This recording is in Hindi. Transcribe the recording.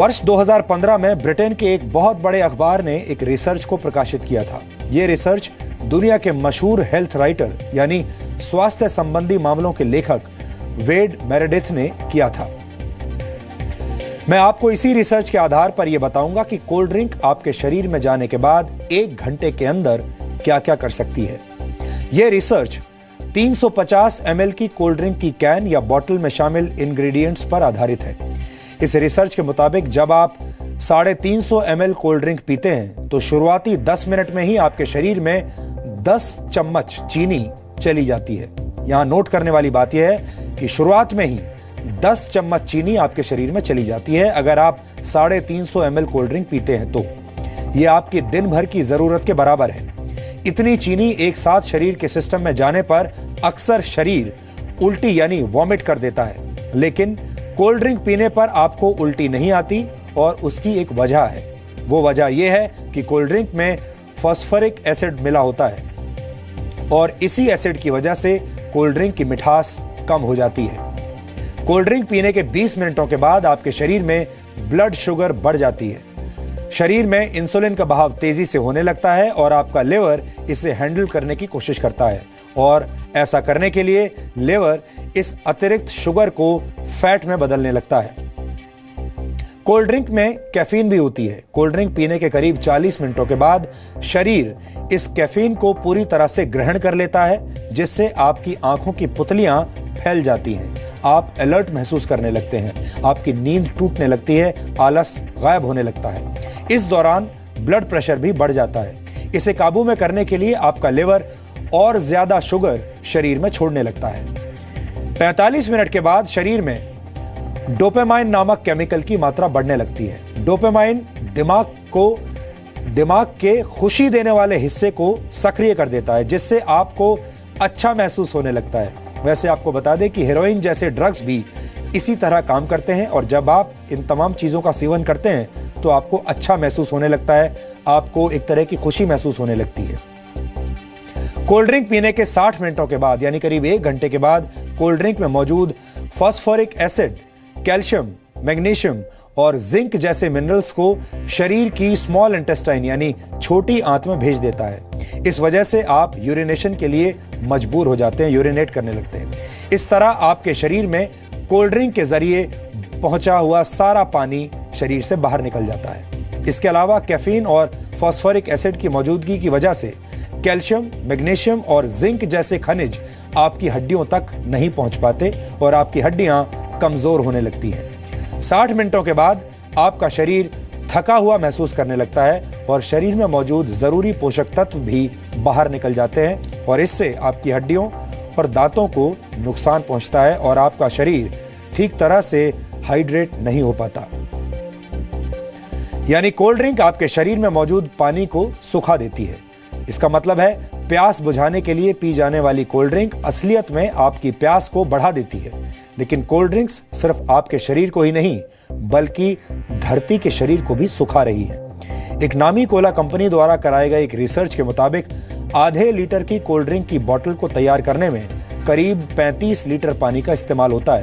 वर्ष 2015 में ब्रिटेन के एक बहुत बड़े अखबार ने एक रिसर्च को प्रकाशित किया था। यह रिसर्च दुनिया के मशहूर हेल्थ राइटर यानी स्वास्थ्य संबंधी मामलों के लेखक वेड मेरेडिथ ने किया था। मैं आपको इसी रिसर्च के आधार पर यह बताऊंगा कि कोल्ड ड्रिंक आपके शरीर में जाने के बाद 1 घंटे के अंदर क्या क्या कर सकती है। यह रिसर्च 350 ml की कोल्ड ड्रिंक की कैन या बॉटल में शामिल इंग्रेडिएंट्स पर आधारित है। इस रिसर्च के मुताबिक जब आप 350 ml कोल्ड ड्रिंक पीते हैं तो शुरुआती 10 मिनट में ही आपके शरीर में 10 चम्मच चीनी चली जाती है। यहां नोट करने वाली बात यह है कि शुरुआत में ही 10 चम्मच चीनी आपके शरीर में चली जाती है। अगर आप 350 ml कोल्ड ड्रिंक पीते हैं तो यह आपकी दिन भर की जरूरत के बराबर है। इतनी चीनी एक साथ शरीर के सिस्टम में जाने पर अक्सर शरीर उल्टी यानी वॉमिट कर देता है, लेकिन कोल्ड ड्रिंक पीने पर आपको उल्टी नहीं आती और उसकी एक वजह है। वो वजह यह है कि कोल्ड ड्रिंक में फास्फोरिक एसिड मिला होता है और इसी एसिड की वजह से कोल्ड ड्रिंक की मिठास कम हो जाती है। कोल्ड ड्रिंक पीने के 20 मिनटों के बाद आपके शरीर में ब्लड शुगर बढ़ जाती है। शरीर में इंसुलिन का बहाव तेजी से होने लगता है और आपका लिवर इसे हैंडल करने की कोशिश करता है और ऐसा करने के लिए लिवर इस अतिरिक्त शुगर को फैट में बदलने लगता है। कोल्ड ड्रिंक में कैफीन भी होती है। कोल्ड ड्रिंक पीने के करीब 40 मिनटों के बाद शरीर इस कैफीन को पूरी तरह से ग्रहण कर लेता है, जिससे आपकी आंखों की पुतलियां फैल जाती हैं। आप अलर्ट महसूस करने लगते हैं, आपकी नींद टूटने लगती है, आलस गायब होने लगता है। इस दौरान ब्लड प्रेशर भी बढ़ जाता है। इसे काबू में करने के लिए आपका लिवर और ज्यादा शुगर शरीर में छोड़ने लगता है। 45 मिनट के बाद शरीर में डोपामाइन नामक केमिकल की मात्रा बढ़ने लगती है। डोपामाइन दिमाग के खुशी देने वाले हिस्से को सक्रिय कर देता है, जिससे आपको अच्छा महसूस होने लगता है। वैसे आपको बता दें कि हेरोइन जैसे ड्रग्स भी इसी तरह काम करते हैं और जब आप इन तमाम चीजों का सेवन करते हैं तो आपको अच्छा महसूस होने लगता है, आपको एक तरह की खुशी महसूस होने लगती है। कोल्ड ड्रिंक पीने के 60 मिनटों के बाद यानी करीब 1 घंटे के बाद कोल्ड ड्रिंक में मौजूद फास्फोरिक एसिड, कैल्शियम, मैग्नीशियम और जिंक जैसे मिनरल्स को शरीर की स्मॉल इंटेस्टाइन यानी छोटी आंत में भेज देता है। इस वजह से आप यूरिनेशन के लिए मजबूर हो जाते हैं, यूरिनेट करने लगते हैं। इस तरह आपके शरीर में कोल्ड ड्रिंक के जरिए पहुंचा हुआ सारा पानी शरीर से बाहर निकल जाता है। इसके अलावा कैफीन और फास्फोरिक एसिड की मौजूदगी की वजह से कैल्शियम, मैग्नीशियम और जिंक जैसे खनिज आपकी हड्डियों तक नहीं पहुंच पाते और आपकी हड्डियां कमजोर होने लगती हैं। 60 मिनटों के बाद आपका शरीर थका हुआ महसूस करने लगता है और शरीर में मौजूद जरूरी पोषक तत्व भी बाहर निकल जाते हैं और इससे आपकी हड्डियों और दांतों को नुकसान पहुंचता है और आपका शरीर ठीक तरह से हाइड्रेट नहीं हो पाता। यानी कोल्ड ड्रिंक आपके शरीर में मौजूद पानी को सुखा देती है। इसका मतलब है प्यास बुझाने के लिए पी जाने वाली कोल्ड ड्रिंक असलियत में आपकी प्यास को बढ़ा देती है। लेकिन कोल्ड ड्रिंक्स सिर्फ आपके शरीर को ही नहीं बल्कि धरती के शरीर को भी सुखा रही है। एक नामी कोला कंपनी द्वारा कराए गए एक रिसर्च के मुताबिक आधे लीटर की कोल्ड ड्रिंक की बोतल को तैयार करने में करीब 35 लीटर पानी का इस्तेमाल होता है।